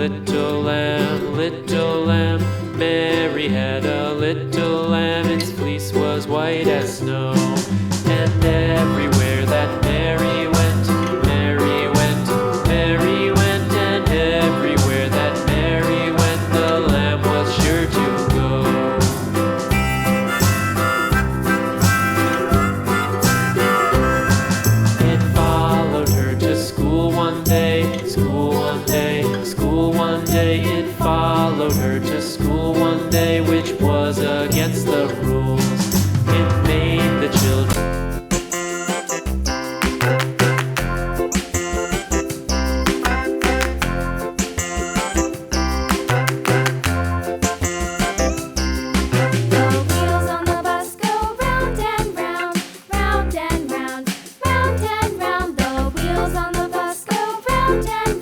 little lamb. Mary had a little lamb, its fleece was white as snow. And everywhere that Mary went, Mary went, Mary went, and everywhere that Mary went, the lamb was sure to go. It followed her to school one day, school one day, school one day. It followed her to school one day, which was against the rules. It made the children round and round.